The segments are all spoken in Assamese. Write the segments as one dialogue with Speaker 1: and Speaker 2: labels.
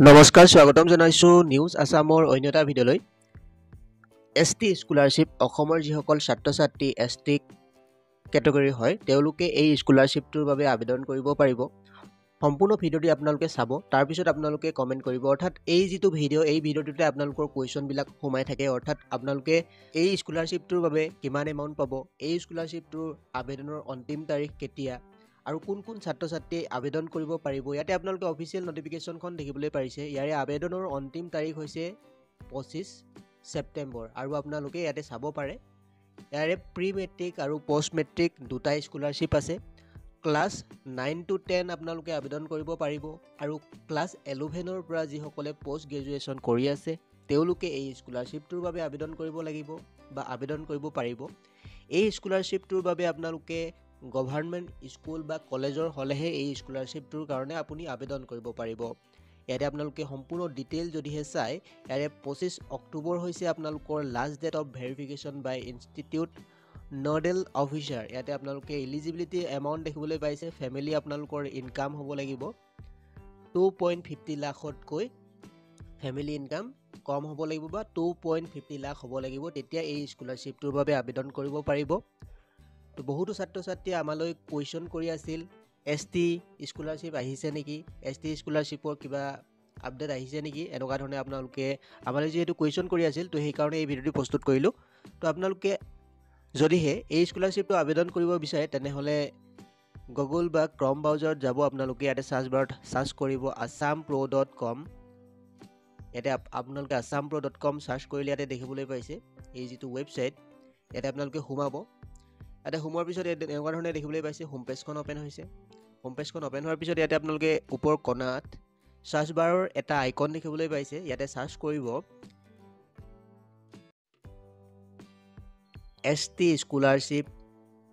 Speaker 1: নমস্কাৰ স্বাগতম জনাইছো নিউজ আসামৰ অন্যটা ভিডিঅলৈ এসটি স্কলাৰশ্বিপ অসমৰ যিসকল ছাত্ৰ ছাত্ৰী এসটি ক্যাটাগৰী হয় তেওঁলোকে এই স্কলাৰশ্বিপটোৰ বাবে আবেদন কৰিব পাৰিব সম্পূৰ্ণ ভিডিঅ'টি আপোনালোকে চাব তাৰ পিছত আপোনালোকে কমেন্ট কৰিব অৰ্থাৎ এই যেটো ভিডিঅ' এই ভিডিঅ'টোতে আপোনালোকৰ কোৱেশ্চন বিলাক সোমাই থাকে অৰ্থাৎ আপোনালোকে এই স্কলাৰশ্বিপটোৰ বাবে কিমান এমাউন্ট পাব এই স্কলাৰশ্বিপটোৰ আবেদনৰ অন্তিম তাৰিখ কেতিয়া আৰু কোন কোন ছাত্ৰ ছাত্ৰী আবেদন কৰিব পাৰিব ইয়াতে আপোনালোকে অফিচিয়েল নোটিফিকেশনখন দেখিবলৈ পাৰিছে ইয়াৰে আবেদনৰ অন্তিম তাৰিখ হৈছে 25 সেপ্টেম্বৰ আৰু আপোনালোকে ইয়াতে চাব পাৰে ইয়াৰে প্ৰি মেট্ৰিক আৰু পোষ্ট মেট্ৰিক দুটা স্কলাৰশ্বিপ আছে ক্লাস 9 to 10 আপোনালোকে আবেদন কৰিব পাৰিব আৰু ক্লাস 11 ৰ পৰা যিসকলে পোষ্ট গ্ৰেজুৱেচন কৰি আছে তেওঁলোকে এই স্কলাৰশ্বিপটোৰ বাবে আবেদন কৰিব লাগিব বা আবেদন কৰিব পাৰিব এই স্কলাৰশ্বিপটোৰ বাবে আপোনালোকে গভৰ্ণমেণ্ট স্কুল বা কলেজৰ হলেহে এই স্কলাৰশ্বিপটোৰ কাৰণে আপুনি আবেদন কৰিব পাৰিব ইয়াতে আপোনালোকে সম্পূৰ্ণ ডিটেইল যদিহে চাই ইয়াৰে 25 অক্টোবৰ হৈছে আপোনালোকৰ last date of verification by institute nodal officer ইয়াতে আপোনালোকে এলিজিবিলিটি এমাউন্ট দেখিবলৈ পাইছে ফ্যামিলি আপোনালোকৰ ইনকাম হ'ব লাগিব 2.50 লাখতকৈ ফ্যামিলি ইনকাম কম হ'ব লাগিব বা 2.50 লাখ হ'ব লাগিব তেতিয়া এই স্কলাৰশ্বিপটোৰ বাবে আবেদন কৰিব পাৰিব তো বহুতো ছাত্ৰ ছাত্ৰী আমালৈ কোৱেশ্চন কৰি আছিল এসটি স্কলাৰশ্বিপ আহিছে নেকি এসটি স্কলাৰশ্বিপৰ কিবা আপডেট আহিছে নেকি এনেকুৱা ধৰণে আপোনালোকে আমালৈ যেহেতু কোৱেশ্চন কৰি আছিল তো সেই কাৰণে এই ভিডিঅ'টো প্ৰস্তুত কৰিলো তো আপোনালোকে যদিহে এই স্কলাৰশ্বিপটো আবেদন কৰিব বিচাৰে তেনেহলে গুগল বা ক্ৰম ব্ৰাউজাৰত যাব আপোনালোকে ইয়াতে সাৰ্চ বাৰত সাৰ্চ কৰিব assampro.com ইয়াতে আপোনালোকে assampro.com সাৰ্চ কৰিলে ইয়াতে দেখিবলৈ পাইছে এই যেটো ওয়েবসাইট ইয়াতে আপোনালোকে সোমাব ইয়াতে সোমোৱাৰ পিছত এনেকুৱা ধৰণে দেখিবলৈ পাইছে হোম পেজখন ওপেন হৈছে হোম পেজখন ওপেন হোৱাৰ পিছত ইয়াতে আপোনালোকে ওপৰ কোণাত সাৰ্চ বাৰৰ এটা আইকন দেখিবলৈ পাইছে ইয়াতে সাৰ্চ কৰিব এসটি স্কলাৰশ্বিপ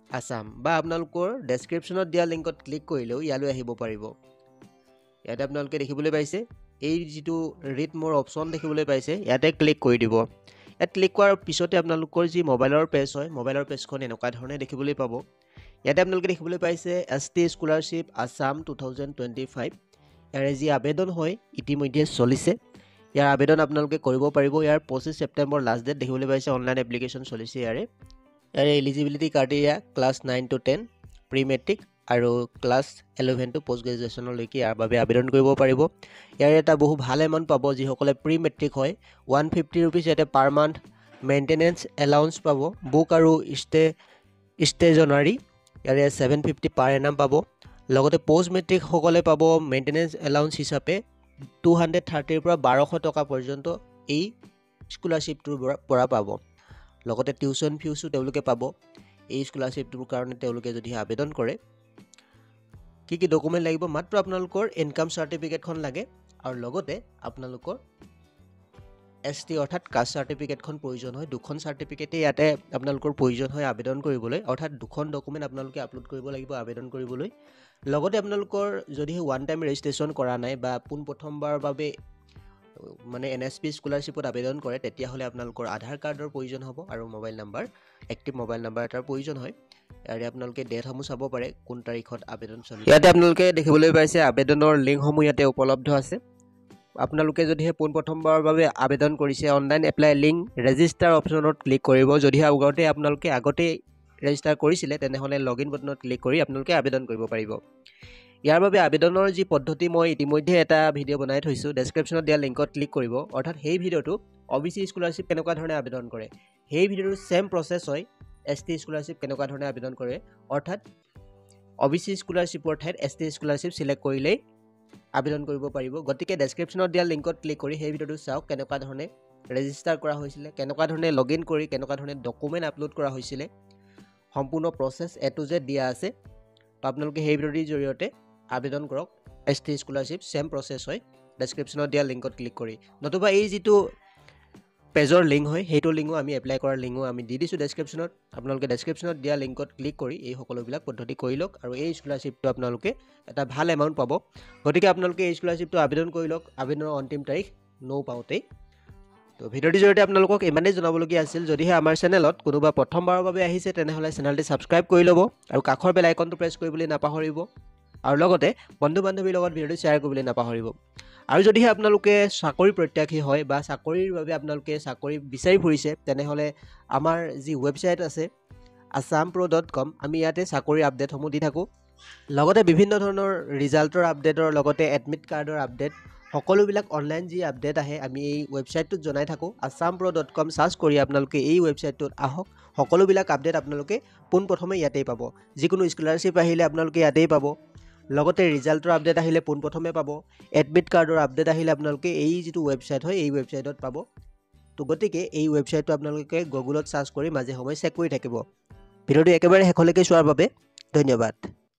Speaker 1: আসাম বা আপোনালোকৰ ডেসক্ৰিপচনত দিয়া লিংকত ক্লিক কৰিলেও ইয়ালৈ আহিব পাৰিব ইয়াতে আপোনালোকে দেখিবলৈ পাইছে এই যেটো ৰিড মোৰ অপচন দেখিবলৈ পাইছে ইয়াতে ক্লিক কৰি দিব ইয়াত ক্লিক কৰাৰ পিছতে আপোনালোকৰ যি মোবাইলৰ পেজ হয় মোবাইলৰ পেজখন এনেকুৱা ধৰণে দেখিবলৈ পাব ইয়াতে আপোনালোকে দেখিবলৈ পাইছে এসটি স্কলাৰশ্বিপ আসাম 2025 ইয়াৰে যি আবেদন হয় ইতিমধ্যে চলিছে ইয়াৰ আবেদন আপোনালোকে কৰিব পাৰিব ইয়াৰ 25 সেপ্টেম্বৰ লাষ্ট ডেট দেখিবলৈ পাইছে অনলাইন এপ্লিকেশন চলিছে ইয়াৰে eligibility criteria class 9 to 10 pre matric আৰু ক্লাস 11 to পোষ্ট গ্ৰেজুৱেচনৰ লৈকে ইয়াৰ বাবে আবেদন কৰিব পাৰিব ইয়াৰ এটা বহু ভাল এমাউন্ট পাব যিসকলে প্ৰি মেট্ৰিক হয় 150 रुपीस ইয়াতে পাৰ মান্থ মেইনটেনেন্স এলাউন্স পাব বুক আৰু ষ্টেজনাৰী ইয়াৰে 750 পাৰ এনাম পাব লগতে পোষ্ট মেট্ৰিক সকলে পাব মেইনটেনেন্স এলাউন্স হিচাপে 230 ৰ পৰা 1200 টকা পৰ্যন্ত এই স্কলাৰশ্বিপটোৰ পৰা পাব লগতে টিউশন ফিউসও তেওঁলোকে পাব এই স্কলাৰশ্বিপটোৰ কাৰণে তেওঁলোকে যদি আবেদন কৰে কি ডকুমেন্ট লাগিব মাত্ৰ আপোনালোকৰ ইনকাম সাৰ্টিফিকেটখন লাগে আৰু লগতে আপোনালোকৰ এসটি অৰ্থাৎ কাষ্ট সাৰ্টিফিকেটখন প্ৰয়োজন হয় দুখন সাৰ্টিফিকেটে ইয়াতে আপোনালোকৰ প্ৰয়োজন হয় আবেদন কৰিবলৈ অৰ্থাৎ দুখন ডকুমেন্ট আপোনালোকে আপলোড কৰিব লাগিব আবেদন কৰিবলৈ লগতে আপোনালোকৰ যদি ওৱান টাইম ৰেজিষ্ট্ৰেচন কৰা নাই বা পোন প্ৰথমবাৰৰ বাবে মানে এনএসপি স্কলাৰশ্বিপত আবেদন কৰে তেতিয়া হলে আপোনালোকৰ আধাৰ কাৰ্ডৰ প্ৰয়োজন হ'ব আৰু mobile number active mobile number এটাৰ প্ৰয়োজন হয় আৰু আপোনালোকে ডেটসমূহ চাব পাৰে কোন তাৰিখত আবেদন চলিব ইয়াতে আপোনালোকে দেখিবলৈ পাইছে আবেদনৰ লিংকসমূহ ইয়াতে উপলব্ধ আছে আপোনালোকে যদিহে পোন প্ৰথমবাৰৰ বাবে আবেদন কৰিছে অনলাইন এপ্লাই লিংক ৰেজিষ্টাৰ অপচনত ক্লিক কৰিব যদি আগতে ৰেজিষ্টাৰ কৰিছিলে তেনেহলে লগইন বাটনত ক্লিক কৰি আপোনালোকে আবেদন কৰিব পাৰিব ইয়াৰ বাবে আবেদনৰ যি পদ্ধতি মই ইতিমধ্যে এটা ভিডিঅ' বনাই থৈছো ডেসক্ৰিপচনত দিয়া লিংকত ক্লিক কৰিব অৰ্থাৎ সেই ভিডিঅ'টো ওবিসি স্কলাৰশ্বিপ কেনেকুৱা ধৰণে আবেদন কৰে সেই ভিডিঅ'ৰ সেম প্ৰসেছ হয় এসটি স্কলাৰশ্বিপ কেনেকুৱা ধৰণে আবেদন কৰে অৰ্থাৎ ওবিসি স্কলাৰশ্বিপৰ ঠাইত এসটি স্কলাৰশ্বিপ সিলেক্ট কৰিলে আবেদন কৰিব পাৰিব গতিকে ডেসক্ৰিপচনত দিয়া লিংকত ক্লিক কৰি সেই ভিডিঅ'টো চাওক কেনেকুৱা ধৰণে ৰেজিষ্টাৰ কৰা হৈছিল কেনেকুৱা ধৰণে লগইন কৰি কেনেকুৱা ধৰণে ডকুমেন্ট আপলোড কৰা হৈছিল সম্পূৰ্ণ প্ৰসেছ এ টু জেড দিয়া আছে তো আপোনালোকে সেই ভিডিঅ'ৰ জৰিয়তে আবেদন কৰক এসটি স্কলাৰশ্বিপ সেম প্ৰসেছ হয় ডেসক্ৰিপচনত দিয়া লিংকত ক্লিক কৰি নতুবা এই যেটো পেজৰ লিংক হয় হেটো লিংকও আমি এপ্লাই কৰাৰ লিংকও আমি দি দিছো ডেসক্ৰিপচনত আপোনালোকে ডেসক্ৰিপচনত দিয়া লিংকত ক্লিক কৰি এই সকলোবিলাক পদ্ধতি কৰি লওক আৰু এই স্কলাৰশ্বিপটো আপোনালোকে এটা ভাল এমাউন্ট পাব গতিকে আপোনালোকে এই স্কলাৰশ্বিপটো আবেদন কৰি লওক আবেদনৰ অন্তিম তাৰিখ 9 পাওঁতে তো ভিডিঅ'টিৰ জৰিয়তে আপোনালোকক ইমানেই জনাবলগীয়া আছিল যদিহে আমাৰ চেনেলত কোনোবা প্ৰথমবাৰৰ বাবে আহিছে তেনেহলে চেনেলটি সাবস্ক্ৰাইব কৰি ল'ব আৰু কাষৰ বেল আইকনটো প্ৰেছ কৰিবলৈ নাপাহৰিব আৰু লগতে বন্ধু বান্ধৱীৰ লগত ভিডিঅ'টো শ্বেয়াৰ কৰিবলৈ নাপাহৰিব আৰু যদিহে আপোনালোকে চাকৰি প্ৰত্যাশী হয় বা চাকৰিৰ বাবে আপোনালোকে চাকৰি বিচাৰি ফুৰিছে তেনেহ'লে আমাৰ যি ৱেবছাইট আছে assampro.com আমি ইয়াতে চাকৰি আপডেটসমূহ দি থাকোঁ লগতে বিভিন্ন ধৰণৰ ৰিজাল্টৰ আপডেটৰ লগতে এডমিট কাৰ্ডৰ আপডেট সকলোবিলাক অনলাইন যি আপডেট আহে আমি এই ৱেবছাইটটোত জনাই থাকোঁ assampro.com সাৰ্চ কৰি আপোনালোকে এই ৱেবছাইটটোত আহক সকলোবিলাক আপডেট আপোনালোকে পোনপ্ৰথমে ইয়াতেই পাব যিকোনো স্কলাৰশ্বিপ আহিলে আপোনালোকে ইয়াতেই পাব লগতে ৰিজাল্টৰ আপডেট আহিলে পোনপ্ৰথমে পাব এডমিট কাৰ্ডৰ আপডেট আহিলে আপোনালোকে এই যিটো ৱেবছাইট হয় এই ৱেবছাইটত পাব তো গতিকে এই ৱেবছাইটটো আপোনালোকে গুগলত সাৰ্চ কৰি মাজে সময়ে চেক কৰি থাকিব ভিডিঅ'টো একেবাৰে শেষলৈকে চোৱাৰ বাবে ধন্যবাদ